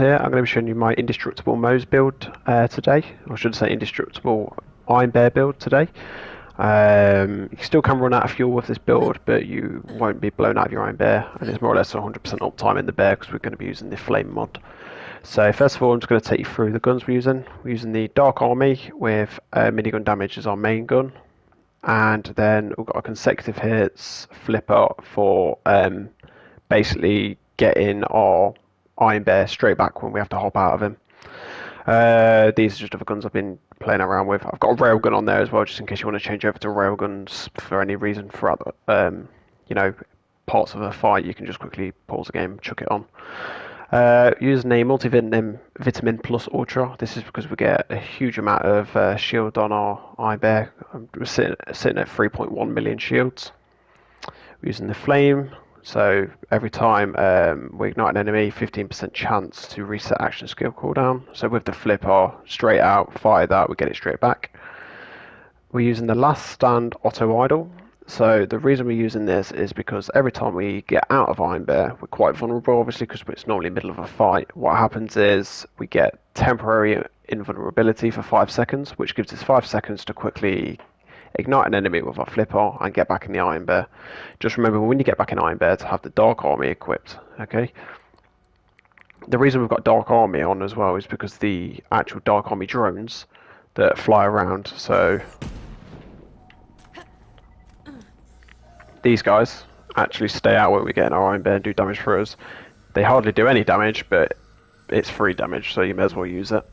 here. I'm going to be showing you my indestructible Moe's build today. Or I should say indestructible Iron Bear build today. You still can run out of fuel with this build, but you won't be blown out of your Iron Bear, and it's more or less 100% uptime in the bear because we're going to be using the flame mod. So first of all, I'm just going to take you through the guns we're using. We're using the Dark Army with minigun damage as our main gun, and then we've got a consecutive hits flipper for basically getting our Iron Bear straight back when we have to hop out of him. These are just other guns I've been playing around with. I've got a railgun on there as well, just in case you want to change over to railguns for any reason throughout the, parts of a fight. You can just quickly pause the game, chuck it on. Using a multivitamin plus ultra. This is because we get a huge amount of shield on our Iron Bear. We're sitting at 3.1 million shields. We're using the flame. So every time we ignite an enemy, 15% chance to reset action skill cooldown. So with the flipper, straight out, fire that, we get it straight back. We're using the last stand auto idle. So the reason we're using this is because every time we get out of Iron Bear, we're quite vulnerable, obviously, because it's normally middle of a fight. What happens is we get temporary invulnerability for 5 seconds, which gives us 5 seconds to quickly ignite an enemy with our flipper and get back in the Iron Bear. Just remember, when you get back in Iron Bear, to have the Dark Army equipped, okay? The reason we've got Dark Army on as well is because the actual Dark Army drones that fly around, so these guys actually stay out when we get in our Iron Bear and do damage for us. They hardly do any damage, but it's free damage, so you may as well use it.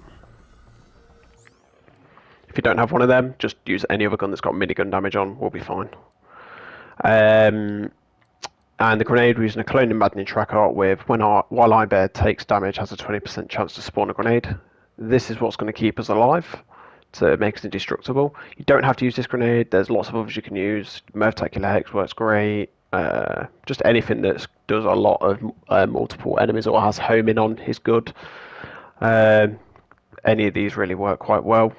If you don't have one of them, just use any other gun that's got minigun damage on, we'll be fine. And the grenade, we're using a cloning maddening tracker with while Iron Bear takes damage, has a 20% chance to spawn a grenade. This is what's going to keep us alive, to make us indestructible. You don't have to use this grenade, there's lots of others you can use. Mervtacular Hex works great. Just anything that does a lot of multiple enemies or has homing on is good. Any of these really work quite well.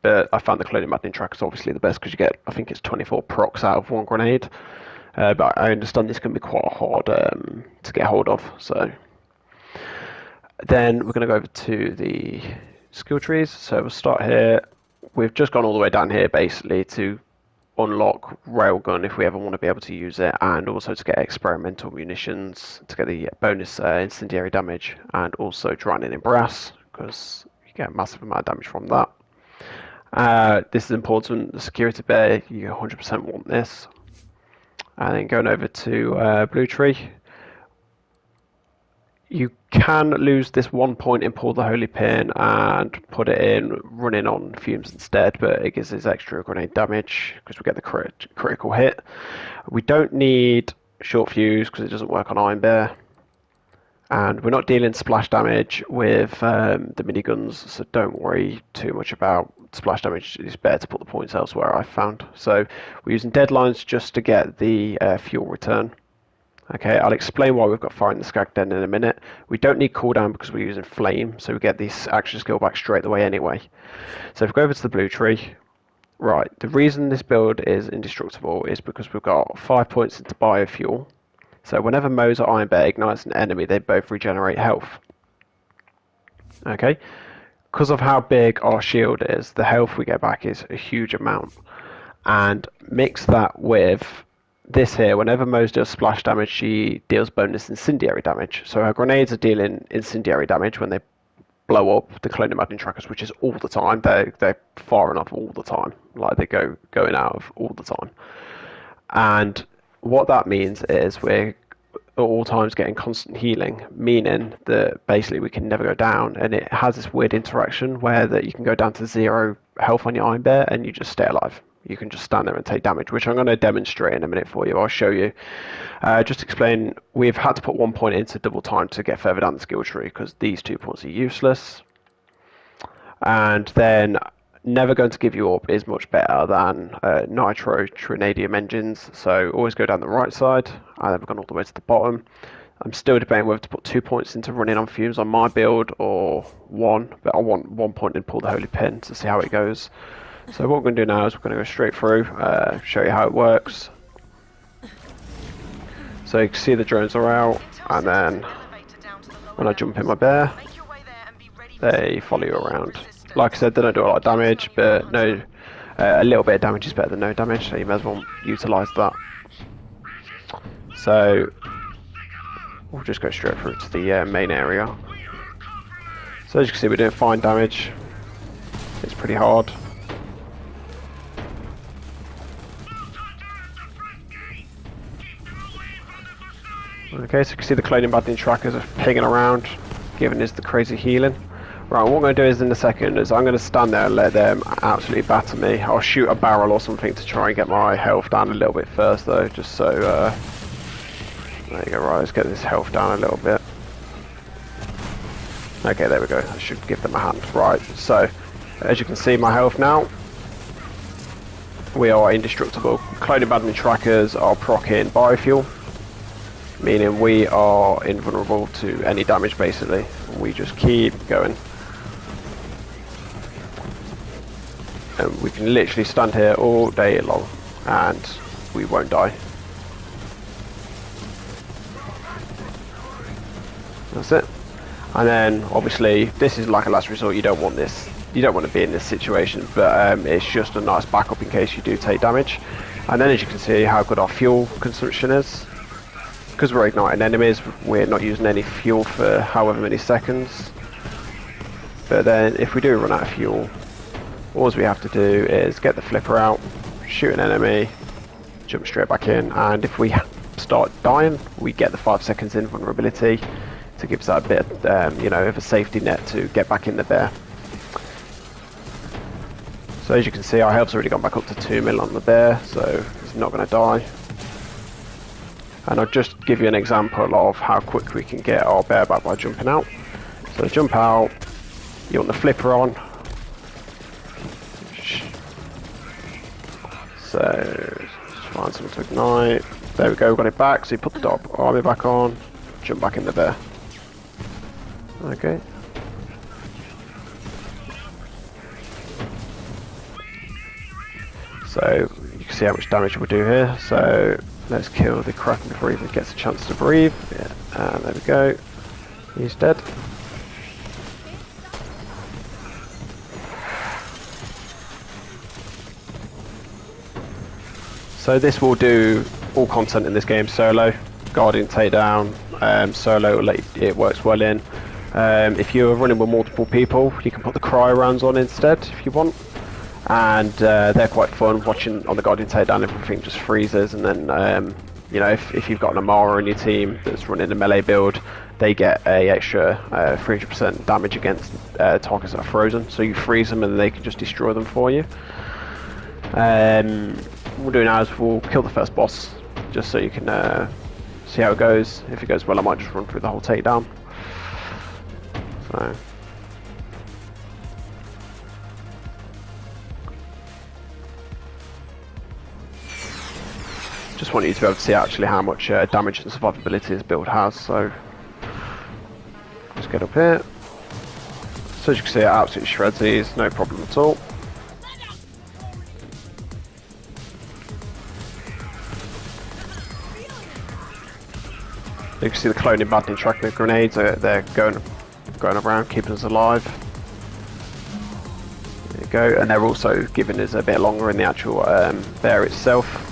But I found the cloning maddening tracker is obviously the best because you get, I think it's 24 procs out of one grenade. But I understand this can be quite hard to get hold of. So then we're going to go over to the skill trees. So we'll start here. We've just gone all the way down here basically to unlock railgun if we ever want to be able to use it, and also to get experimental munitions to get the bonus incendiary damage, and also drowning in brass because you get a massive amount of damage from that. This is important. The security bear, you 100% want this. And then going over to blue tree, you can lose this 1 point in pull the holy pin and put it in running on fumes instead, but it gives us extra grenade damage because we get the critical hit. We don't need short fuse because it doesn't work on Iron Bear. And we're not dealing splash damage with the miniguns, so don't worry too much about splash damage. It's better to put the points elsewhere, I've found. So we're using deadlines just to get the fuel return. Okay, I'll explain why we've got fire in the skag den in a minute. We don't need cooldown because we're using flame, so we get this action skill back straight away anyway. So if we go over to the blue tree, right, the reason this build is indestructible is because we've got 5 points into biofuel. So whenever Moe's or Iron Bear ignites an enemy, they both regenerate health. Okay? Because of how big our shield is, the health we get back is a huge amount. And mix that with this here. Whenever Moe's does splash damage, she deals bonus incendiary damage. So her grenades are dealing incendiary damage when they blow up the cloning maddening trackers, which is all the time. They're firing up all the time. Like they going out of all the time. And what that means is we're at all times getting constant healing, meaning that basically we can never go down, and it has this weird interaction where that you can go down to 0 health on your Iron Bear and you just stay alive. You can just stand there and take damage, which I'm going to demonstrate in a minute for you. I'll show you. Just to explain, we've had to put 1 point into double time to get further down the skill tree because these 2 points are useless. And then never going to give you up is much better than nitro trinadium engines, so always go down the right side. And then we've gone all the way to the bottom. I'm still debating whether to put 2 points into running on fumes on my build or 1, but I want 1 point and pull the holy pin to see how it goes. So what we're going to do now is we're going to go straight through, show you how it works. So you can see the drones are out, and then when I jump in my bear, they follow you around. Like I said, they don't do a lot of damage, but no, a little bit of damage is better than no damage, so you may as well utilise that. So we'll just go straight through to the main area. So as you can see, we're doing fine damage. It's pretty hard. Okay, so you can see the cloning badney trackers are pinging around, giving us the crazy healing. Right, what I'm going to do is in a second is I'm going to stand there and let them absolutely batter me. I'll shoot a barrel or something to try and get my health down a little bit first though, just so, there you go, right, let's get this health down a little bit. Okay, there we go, I should give them a hand. Right, so, as you can see my health now, we are indestructible. Cloning badney trackers are proccing biofuel, meaning we are invulnerable to any damage basically. We just keep going. And we can literally stand here all day long and we won't die. That's it. And then obviously this is like a last resort, you don't want this. You don't want to be in this situation, but it's just a nice backup in case you do take damage. And then as you can see how good our fuel consumption is. Because we're igniting enemies, we're not using any fuel for however many seconds. But then if we do run out of fuel, all we have to do is get the flipper out, shoot an enemy, jump straight back in, and if we start dying, we get the 5 seconds invulnerability to give us that bit, you know, of a safety net to get back in the bear. So as you can see, our health's already gone back up to 2 mil on the bear, so it's not going to die. And I'll just give you an example of how quick we can get our bear back by jumping out. So jump out, you want the flipper on. So just find something to ignite. There we go, got it back. So you put the dog army back on, jump back in the bear. Okay. So you can see how much damage we'll do here. So let's kill the Kraken before he even gets a chance to breathe. Yeah, and there we go. He's dead. So this will do all content in this game solo. Guardian takedown, solo it works well in. If you're running with multiple people, you can put the cryo rounds on instead if you want. And they're quite fun. Watching on the Guardian takedown, everything just freezes, and then you know, if you've got an Amara in your team that's running a melee build, they get a extra 300% damage against targets that are frozen. So you freeze them and they can just destroy them for you. What we'll do now is we'll kill the first boss, just so you can see how it goes. If it goes well, I might just run through the whole takedown. So. Just want you to be able to see actually how much damage and survivability this build has. So let's get up here. So as you can see, it absolutely shreds these, no problem at all. You can see the cloning badney tracking grenades. They're going around, keeping us alive. There you go, and they're also giving us a bit longer in the actual bear itself.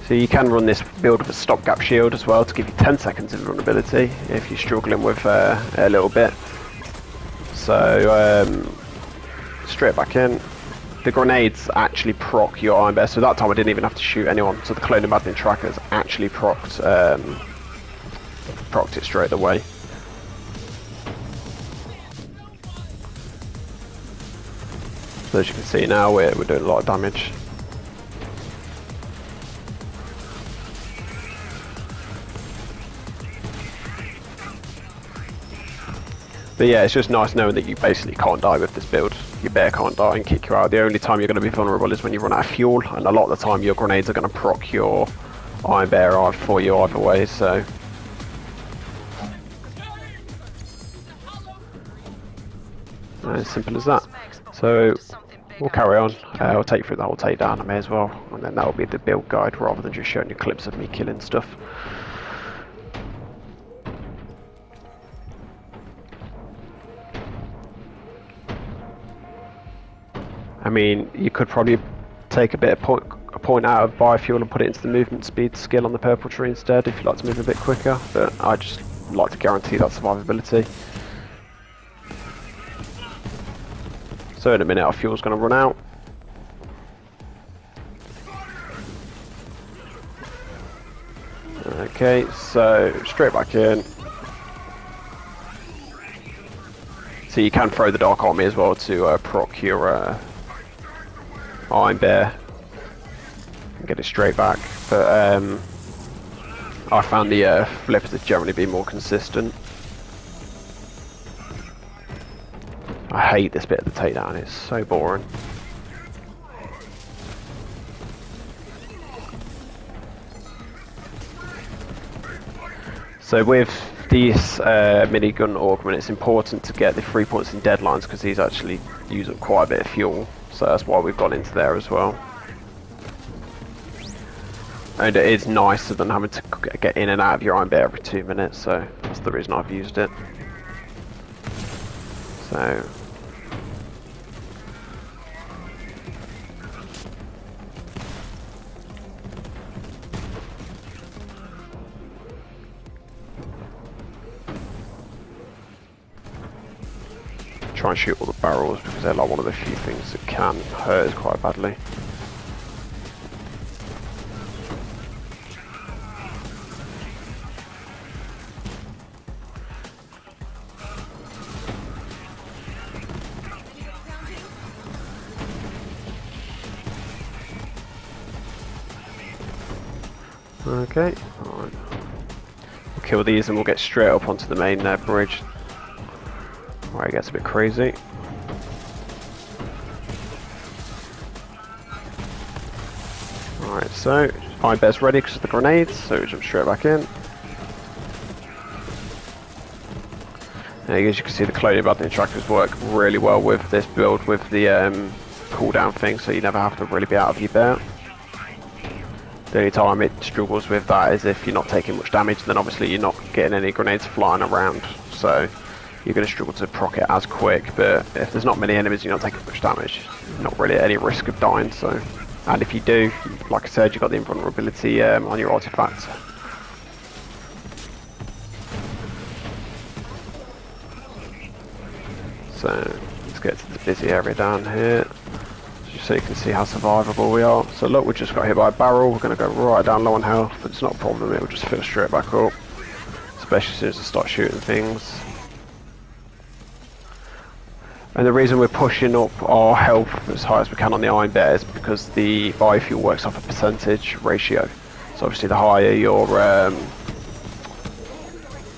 So you can run this build with a stopgap shield as well to give you 10 seconds invulnerability if you're struggling with a little bit. So straight back in. The grenades actually proc your Iron Bear, so that time I didn't even have to shoot anyone. So the cloning badney trackers actually procced it straight away. So as you can see now, we're doing a lot of damage. But yeah, it's just nice knowing that you basically can't die with this build. Your bear can't die and kick you out. The only time you're going to be vulnerable is when you run out of fuel, and a lot of the time your grenades are going to proc your Iron Bear for you either way, so. As simple as that. So we'll carry on. I'll take you through the whole takedown, I may as well, and then that'll be the build guide rather than just showing you clips of me killing stuff. I mean, you could probably take a point out of biofuel and put it into the movement speed skill on the purple tree instead if you like to move a bit quicker, but I just like to guarantee that survivability. So in a minute our fuel's going to run out. Okay, so straight back in. So you can throw the Dark Army as well to proc your Iron Bear and get it straight back, but I found the flip to generally be more consistent. I hate this bit of the takedown, it's so boring. So with these minigun augment, it's important to get the 3 points in deadlines because these actually use up quite a bit of fuel. So that's why we've gone into there as well. And it is nicer than having to get in and out of your Iron Bear every 2 minutes, so that's the reason I've used it. So try and shoot all the barrels because they're like one of the few things that can hurt us quite badly. Okay, alright. We'll kill these and we'll get straight up onto the main bridge where it gets a bit crazy. Alright, so Iron Bear's ready because of the grenades, so we jump straight back in. And as you can see, the cloning button trackers work really well with this build with the cooldown thing, so you never have to really be out of your bear. The only time it struggles with that is if you're not taking much damage, then obviously you're not getting any grenades flying around, so you're going to struggle to proc it as quick, but if there's not many enemies, you're not taking much damage, you're not really at any risk of dying, so. And if you do, like I said, you've got the invulnerability on your artifact. So, let's get to the busy area down here, just so you can see how survivable we are. So look, we just got hit by a barrel, we're going to go right down low on health, but it's not a problem, it will just fill straight back up, especially as soon as I start shooting things. And the reason we're pushing up our health as high as we can on the Iron Bear is because the biofuel works off a percentage ratio. So obviously the higher your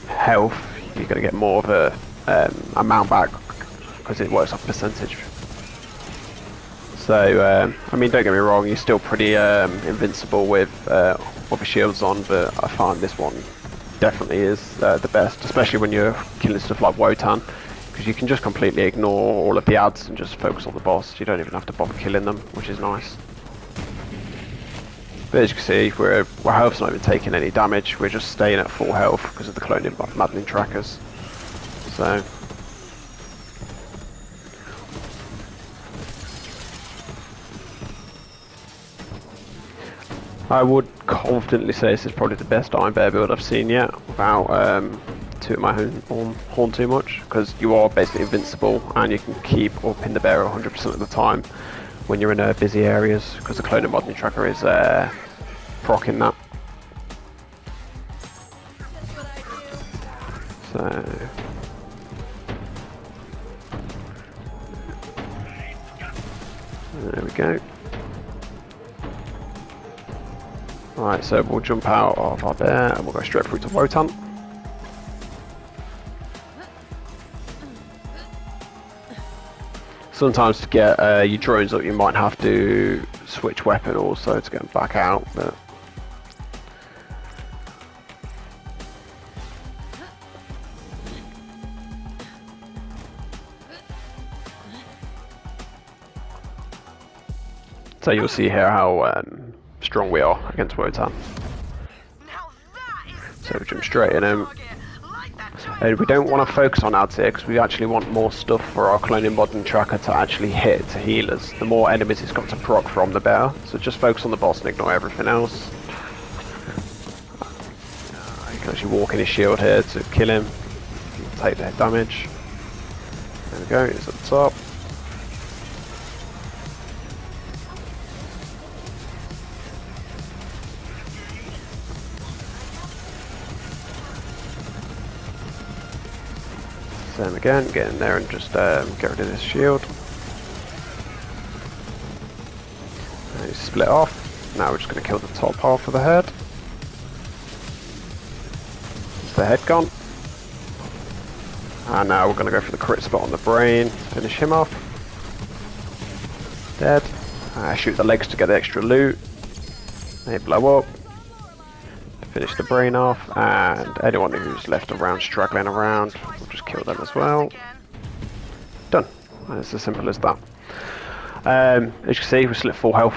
health, you're going to get more of a amount back because it works off percentage. So, I mean, don't get me wrong, you're still pretty invincible with other shields on, but I find this one definitely is the best, especially when you're killing stuff like Wotan. Because you can just completely ignore all of the ads and just focus on the boss. You don't even have to bother killing them, which is nice. But as you can see, our health's not even taking any damage. We're just staying at full health because of the cloning maddening trackers. So I would confidently say this is probably the best Iron Bear build I've seen yet, without toot my horn too much, because you are basically invincible and you can keep up in the bear 100% of the time when you're in busy areas, because the cloning modeling tracker is proccing that. So there we go. Alright, so we'll jump out of our bear and we'll go straight through to Wotan. Sometimes to get your drones up you might have to switch weapon also to get them back out, but So you'll see here how strong we are against Wotan. So we jump straight in him. And we don't want to focus on ads here because we actually want more stuff for our cloning mod and tracker to actually hit to heal us. The more enemies it's got to proc from, the better. So just focus on the boss and ignore everything else. You can actually walk in his shield here to kill him. Take their damage. There we go, he's at the top. Same again, get in there and just get rid of this shield. And he's split off. Now we're just going to kill the top half of the head. Is the head gone? And now we're going to go for the crit spot on the brain. Finish him off. Dead. Shoot the legs to get the extra loot. They blow up. Finish the brain off, and anyone who's left around straggling around, we'll just kill them as well. Done. It's as simple as that. As you can see, we're still at full health.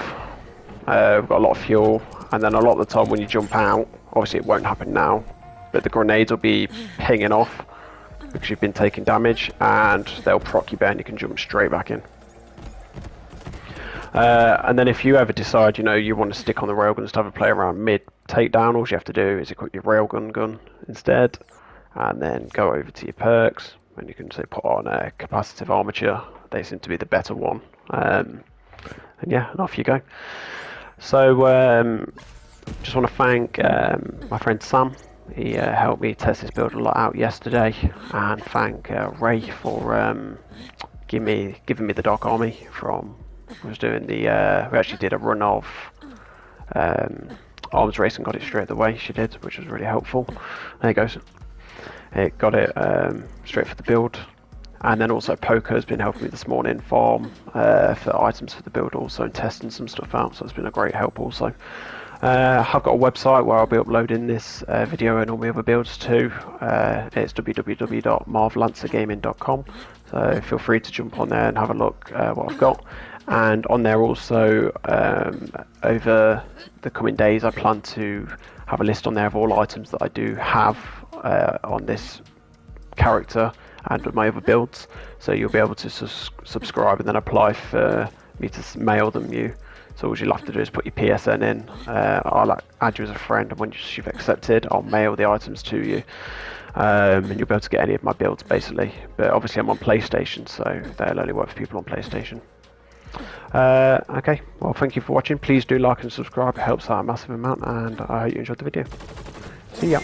We've got a lot of fuel, and then a lot of the time when you jump out, obviously it won't happen now, but the grenades will be pinging off because you've been taking damage, and they'll proc you bear and you can jump straight back in. And then if you ever decide, you want to stick on the railgun and just have a play around mid takedown, all you have to do is equip your railgun gun instead, and then go over to your perks, and you can say put on a capacitive armature. They seem to be the better one, and yeah, and off you go. So just want to thank my friend Sam. He helped me test this build a lot out yesterday, and thank Ray for giving me the Dark Army from. We actually did a run of arms race and got it straight away. She did, which was really helpful. There it goes. It got it straight for the build, and then also Poker has been helping me this morning farm for items for the build also, and testing some stuff out. So it's been a great help also. I've got a website where I'll be uploading this video and all my other builds too. It's www.marvlancergaming.com. So feel free to jump on there and have a look what I've got. And on there also, over the coming days, I plan to have a list on there of all items that I do have on this character and with my other builds. So you'll be able to subscribe and then apply for me to mail them you. So all you'll have to do is put your PSN in. I'll add you as a friend, and once you've accepted, I'll mail the items to you. And you'll be able to get any of my builds basically. But obviously I'm on PlayStation, so they'll only work for people on PlayStation. Okay, well thank you for watching. Please do like and subscribe, it helps out a massive amount, and I hope you enjoyed the video. See ya.